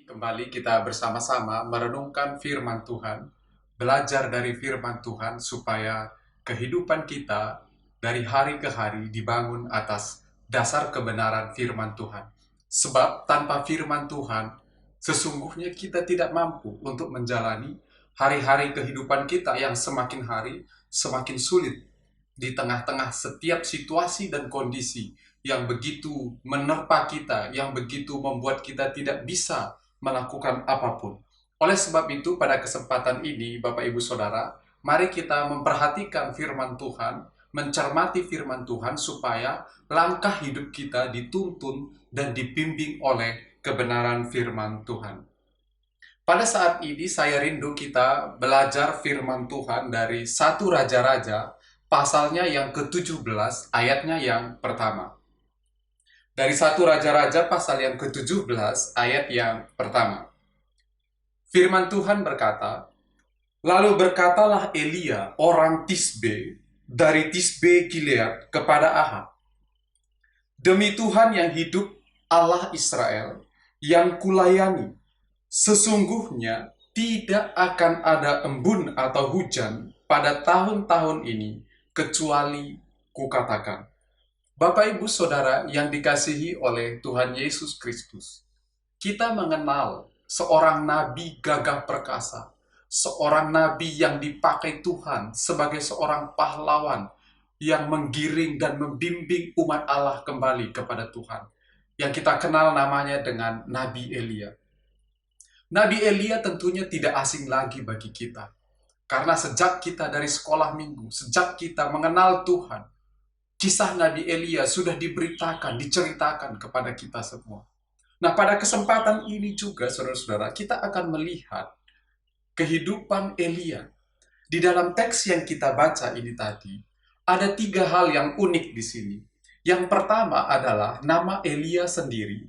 Kembali kita bersama-sama merenungkan firman Tuhan, belajar dari firman Tuhan supaya kehidupan kita dari hari ke hari dibangun atas dasar kebenaran firman Tuhan. Sebab tanpa firman Tuhan, sesungguhnya kita tidak mampu untuk menjalani hari-hari kehidupan kita yang semakin hari semakin sulit di tengah-tengah setiap situasi dan kondisi yang begitu menerpa kita, yang begitu membuat kita tidak bisa melakukan apapun. Oleh sebab itu, pada kesempatan ini, Bapak Ibu Saudara, mari kita memperhatikan firman Tuhan, mencermati firman Tuhan supaya langkah hidup kita dituntun dan dibimbing oleh kebenaran firman Tuhan. Pada saat ini saya rindu kita belajar firman Tuhan dari satu Raja-Raja, pasalnya yang ke-17, ayatnya yang pertama. Dari satu Raja-Raja pasal yang ke-17 ayat yang pertama. Firman Tuhan berkata, "Lalu berkatalah Elia orang Tisbe dari Tisbe Gilead kepada Ahab, Demi Tuhan yang hidup, Allah Israel, yang kulayani, sesungguhnya tidak akan ada embun atau hujan pada tahun-tahun ini, kecuali kukatakan." Bapak, Ibu, Saudara yang dikasihi oleh Tuhan Yesus Kristus, kita mengenal seorang nabi gagah perkasa, seorang nabi yang dipakai Tuhan sebagai seorang pahlawan yang menggiring dan membimbing umat Allah kembali kepada Tuhan, yang kita kenal namanya dengan Nabi Elia. Nabi Elia tentunya tidak asing lagi bagi kita, karena sejak kita dari sekolah minggu, sejak kita mengenal Tuhan, kisah Nabi Elia sudah diberitakan, diceritakan kepada kita semua. Nah, pada kesempatan ini juga, saudara-saudara, kita akan melihat kehidupan Elia. Di dalam teks yang kita baca ini tadi, ada tiga hal yang unik di sini. Yang pertama adalah nama Elia sendiri.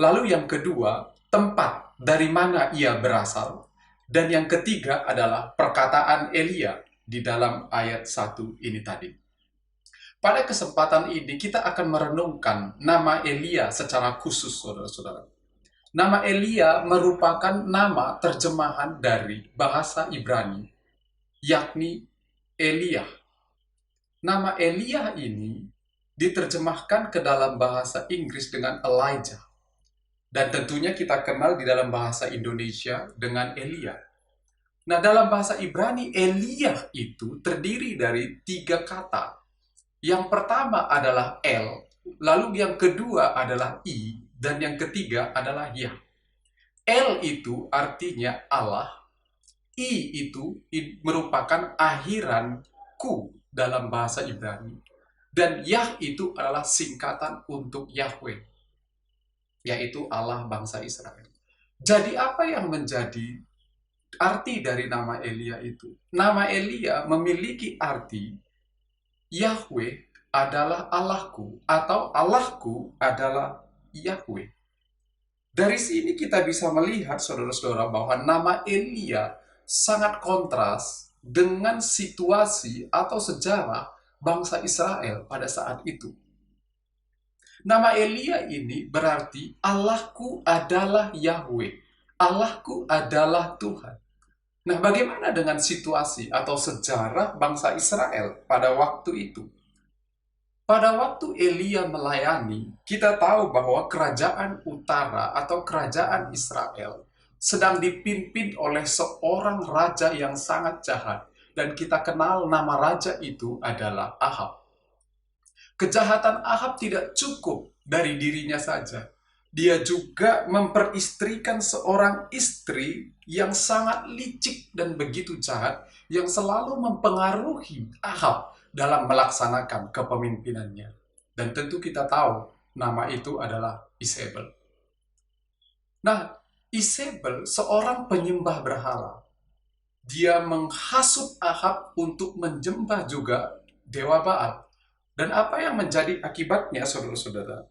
Lalu yang kedua, tempat dari mana ia berasal. Dan yang ketiga adalah perkataan Elia di dalam ayat 1 ini tadi. Pada kesempatan ini kita akan merenungkan nama Elia secara khusus, saudara-saudara. Nama Elia merupakan nama terjemahan dari bahasa Ibrani, yakni Elia. Nama Elia ini diterjemahkan ke dalam bahasa Inggris dengan Elijah. Dan tentunya kita kenal di dalam bahasa Indonesia dengan Elia. Nah, dalam bahasa Ibrani, Elia itu terdiri dari tiga kata. Yang pertama adalah El, lalu yang kedua adalah I, dan yang ketiga adalah Yah. El itu artinya Allah, I itu merupakan akhiran ku dalam bahasa Ibrani, dan Yah itu adalah singkatan untuk Yahweh, yaitu Allah bangsa Israel. Jadi apa yang menjadi arti dari nama Elia itu? Nama Elia memiliki arti Yahweh adalah Allahku, atau Allahku adalah Yahweh. Dari sini kita bisa melihat, saudara-saudara, bahwa nama Elia sangat kontras dengan situasi atau sejarah bangsa Israel pada saat itu. Nama Elia ini berarti Allahku adalah Yahweh, Allahku adalah Tuhan. Nah, bagaimana dengan situasi atau sejarah bangsa Israel pada waktu itu? Pada waktu Elia melayani, kita tahu bahwa kerajaan utara atau kerajaan Israel sedang dipimpin oleh seorang raja yang sangat jahat. Dan kita kenal nama raja itu adalah Ahab. Kejahatan Ahab tidak cukup dari dirinya saja. Dia juga memperistrikan seorang istri yang sangat licik dan begitu jahat, yang selalu mempengaruhi Ahab dalam melaksanakan kepemimpinannya. Dan tentu kita tahu nama itu adalah Isabel. Nah, Isabel seorang penyembah berhala. Dia menghasut Ahab untuk menyembah juga dewa Baal. Dan apa yang menjadi akibatnya, saudara-saudara?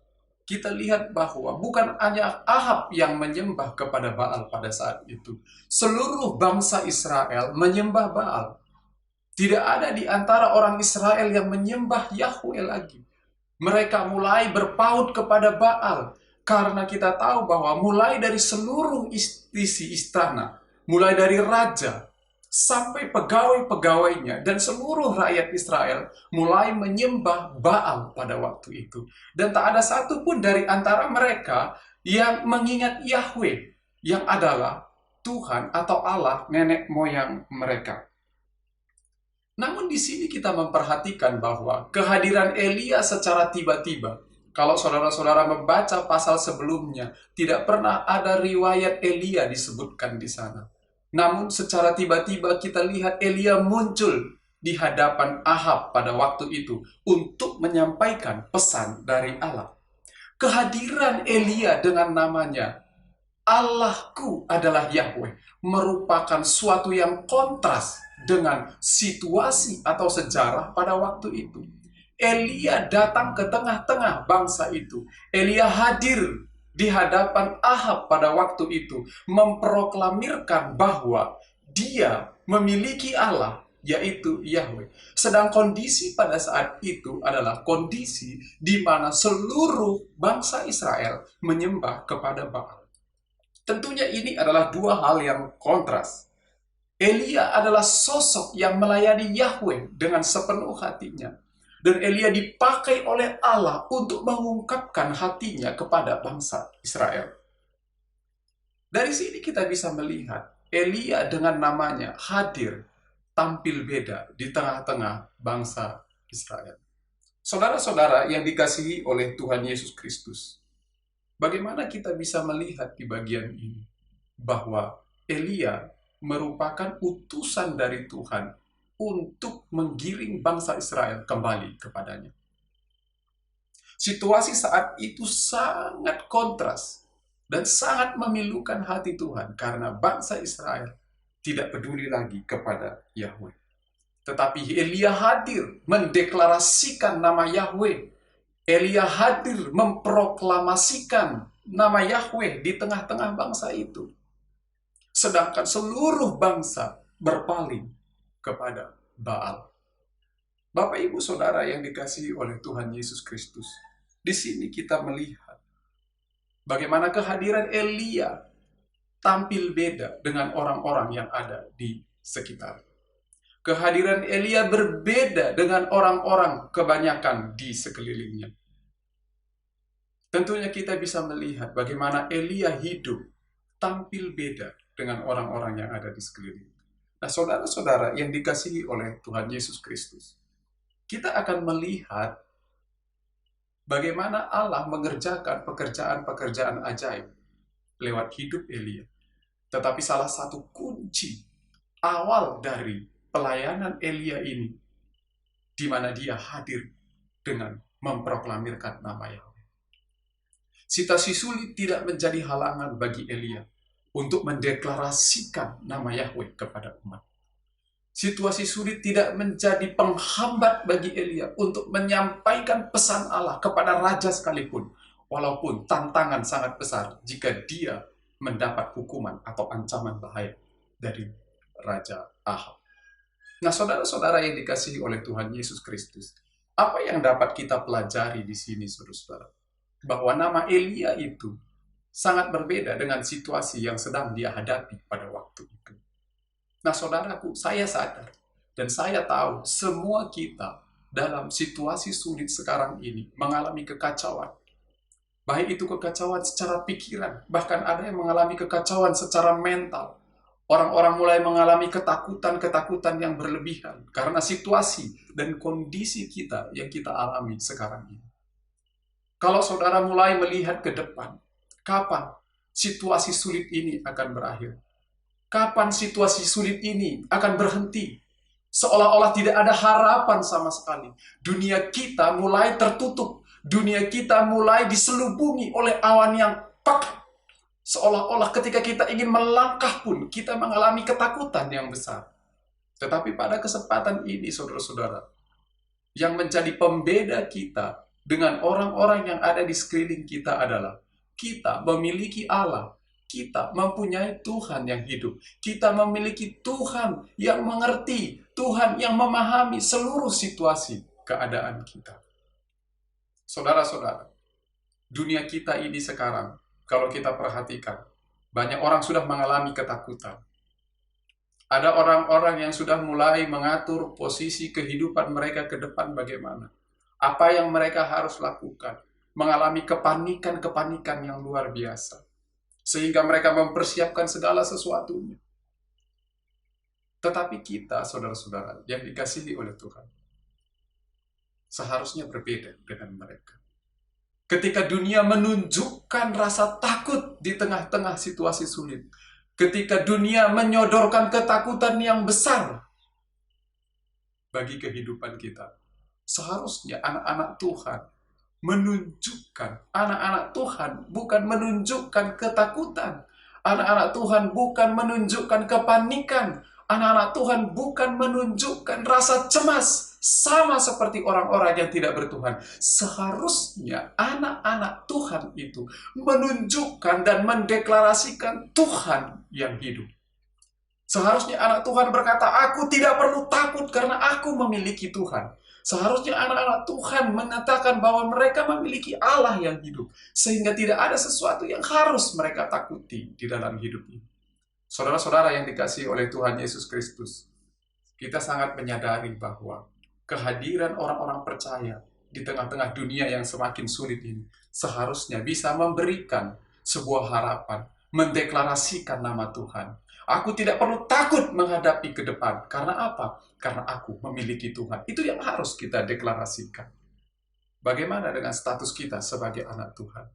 Kita lihat bahwa bukan hanya Ahab yang menyembah kepada Baal pada saat itu. Seluruh bangsa Israel menyembah Baal. Tidak ada di antara orang Israel yang menyembah Yahweh lagi. Mereka mulai berpaut kepada Baal. Karena kita tahu bahwa mulai dari seluruh isi istana, mulai dari raja, sampai pegawai-pegawainya, dan seluruh rakyat Israel mulai menyembah Baal pada waktu itu. Dan tak ada satupun dari antara mereka yang mengingat Yahweh, yang adalah Tuhan atau Allah nenek moyang mereka. Namun di sini kita memperhatikan bahwa kehadiran Elia secara tiba-tiba, kalau saudara-saudara membaca pasal sebelumnya, tidak pernah ada riwayat Elia disebutkan di sana. Namun secara tiba-tiba kita lihat Elia muncul di hadapan Ahab pada waktu itu untuk menyampaikan pesan dari Allah. Kehadiran Elia dengan namanya Allahku adalah Yahweh merupakan suatu yang kontras dengan situasi atau sejarah pada waktu itu. Elia datang ke tengah-tengah bangsa itu. Elia hadir di hadapan Ahab pada waktu itu, memproklamirkan bahwa dia memiliki Allah, yaitu Yahweh. Sedang kondisi pada saat itu adalah kondisi di mana seluruh bangsa Israel menyembah kepada Baal. Tentunya ini adalah dua hal yang kontras. Elia adalah sosok yang melayani Yahweh dengan sepenuh hatinya. Dan Elia dipakai oleh Allah untuk mengungkapkan hatinya kepada bangsa Israel. Dari sini kita bisa melihat Elia dengan namanya hadir, tampil beda di tengah-tengah bangsa Israel. Saudara-saudara yang dikasihi oleh Tuhan Yesus Kristus, bagaimana kita bisa melihat di bagian ini bahwa Elia merupakan utusan dari Tuhan untuk menggiring bangsa Israel kembali kepadanya. Situasi saat itu sangat kontras dan sangat memilukan hati Tuhan karena bangsa Israel tidak peduli lagi kepada Yahweh. Tetapi Elia hadir mendeklarasikan nama Yahweh. Elia hadir memproklamasikan nama Yahweh di tengah-tengah bangsa itu. Sedangkan seluruh bangsa berpaling kepada Baal. Bapak, Ibu, Saudara yang dikasihi oleh Tuhan Yesus Kristus, di sini kita melihat bagaimana kehadiran Elia tampil beda dengan orang-orang yang ada di sekitar. Kehadiran Elia berbeda dengan orang-orang kebanyakan di sekelilingnya. Tentunya kita bisa melihat bagaimana Elia hidup tampil beda dengan orang-orang yang ada di sekeliling. Nah, saudara-saudara yang dikasihi oleh Tuhan Yesus Kristus, kita akan melihat bagaimana Allah mengerjakan pekerjaan-pekerjaan ajaib lewat hidup Elia. Tetapi salah satu kunci awal dari pelayanan Elia ini, di mana dia hadir dengan memproklamirkan nama Yahweh. Situasi sulit tidak menjadi halangan bagi Elia untuk mendeklarasikan nama Yahweh kepada umat. Situasi sulit tidak menjadi penghambat bagi Elia untuk menyampaikan pesan Allah kepada raja sekalipun, walaupun tantangan sangat besar jika dia mendapat hukuman atau ancaman bahaya dari Raja Ahab. Nah, saudara-saudara yang dikasihi oleh Tuhan Yesus Kristus, apa yang dapat kita pelajari di sini, saudara-saudara? Bahwa nama Elia itu sangat berbeda dengan situasi yang sedang dia hadapi pada waktu itu. Nah, saudaraku, saya sadar dan saya tahu semua kita dalam situasi sulit sekarang ini mengalami kekacauan. Baik itu kekacauan secara pikiran, bahkan ada yang mengalami kekacauan secara mental. Orang-orang mulai mengalami ketakutan-ketakutan yang berlebihan karena situasi dan kondisi kita yang kita alami sekarang ini. Kalau saudara mulai melihat ke depan, kapan situasi sulit ini akan berakhir? Kapan situasi sulit ini akan berhenti? Seolah-olah tidak ada harapan sama sekali. Dunia kita mulai tertutup. Dunia kita mulai diselubungi oleh awan yang pekat. Seolah-olah ketika kita ingin melangkah pun, kita mengalami ketakutan yang besar. Tetapi pada kesempatan ini, saudara-saudara, yang menjadi pembeda kita dengan orang-orang yang ada di sekeliling kita adalah kita memiliki Allah. Kita mempunyai Tuhan yang hidup. Kita memiliki Tuhan yang mengerti. Tuhan yang memahami seluruh situasi keadaan kita. Saudara-saudara, dunia kita ini sekarang, kalau kita perhatikan, banyak orang sudah mengalami ketakutan. Ada orang-orang yang sudah mulai mengatur posisi kehidupan mereka ke depan bagaimana. Apa yang mereka harus lakukan. Mengalami kepanikan-kepanikan yang luar biasa. Sehingga mereka mempersiapkan segala sesuatunya. Tetapi kita, saudara-saudara, yang dikasihi oleh Tuhan, seharusnya berbeda dengan mereka. Ketika dunia menunjukkan rasa takut di tengah-tengah situasi sulit, ketika dunia menyodorkan ketakutan yang besar bagi kehidupan kita, seharusnya anak-anak Tuhan menunjukkan, anak-anak Tuhan bukan menunjukkan ketakutan, anak-anak Tuhan bukan menunjukkan kepanikan, anak-anak Tuhan bukan menunjukkan rasa cemas, sama seperti orang-orang yang tidak bertuhan. Seharusnya anak-anak Tuhan itu menunjukkan dan mendeklarasikan Tuhan yang hidup. Seharusnya anak Tuhan berkata, aku tidak perlu takut karena aku memiliki Tuhan. Seharusnya anak-anak Tuhan mengatakan bahwa mereka memiliki Allah yang hidup. Sehingga tidak ada sesuatu yang harus mereka takuti di dalam hidup ini. Saudara-saudara yang dikasihi oleh Tuhan Yesus Kristus, kita sangat menyadari bahwa kehadiran orang-orang percaya di tengah-tengah dunia yang semakin sulit ini seharusnya bisa memberikan sebuah harapan, mendeklarasikan nama Tuhan. Aku tidak perlu takut menghadapi ke depan. Karena apa? Karena aku memiliki Tuhan. Itu yang harus kita deklarasikan. Bagaimana dengan status kita sebagai anak Tuhan?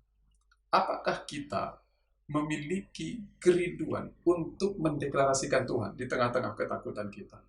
Apakah kita memiliki kerinduan untuk mendeklarasikan Tuhan di tengah-tengah ketakutan kita?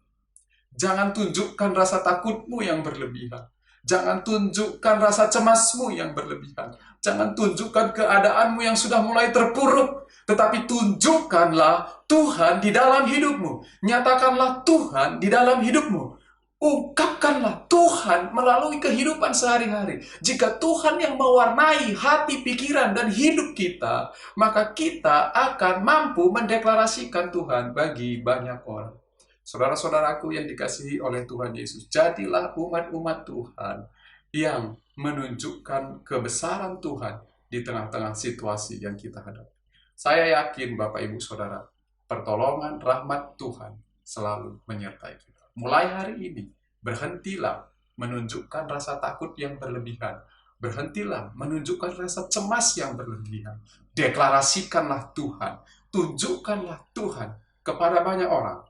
Jangan tunjukkan rasa takutmu yang berlebihan. Jangan tunjukkan rasa cemasmu yang berlebihan. Jangan tunjukkan keadaanmu yang sudah mulai terpuruk. Tetapi tunjukkanlah Tuhan di dalam hidupmu. Nyatakanlah Tuhan di dalam hidupmu. Ungkapkanlah Tuhan melalui kehidupan sehari-hari. Jika Tuhan yang mewarnai hati, pikiran, dan hidup kita, maka kita akan mampu mendeklarasikan Tuhan bagi banyak orang. Saudara-saudaraku yang dikasihi oleh Tuhan Yesus, jadilah umat-umat Tuhan yang menunjukkan kebesaran Tuhan di tengah-tengah situasi yang kita hadapi. Saya yakin Bapak Ibu Saudara, pertolongan rahmat Tuhan selalu menyertai kita. Mulai hari ini, berhentilah menunjukkan rasa takut yang berlebihan. Berhentilah menunjukkan rasa cemas yang berlebihan. Deklarasikanlah Tuhan, tunjukkanlah Tuhan kepada banyak orang,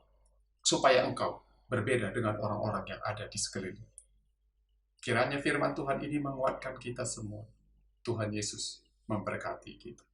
supaya engkau berbeda dengan orang-orang yang ada di sekeliling. Kiranya firman Tuhan ini menguatkan kita semua. Tuhan Yesus memberkati kita.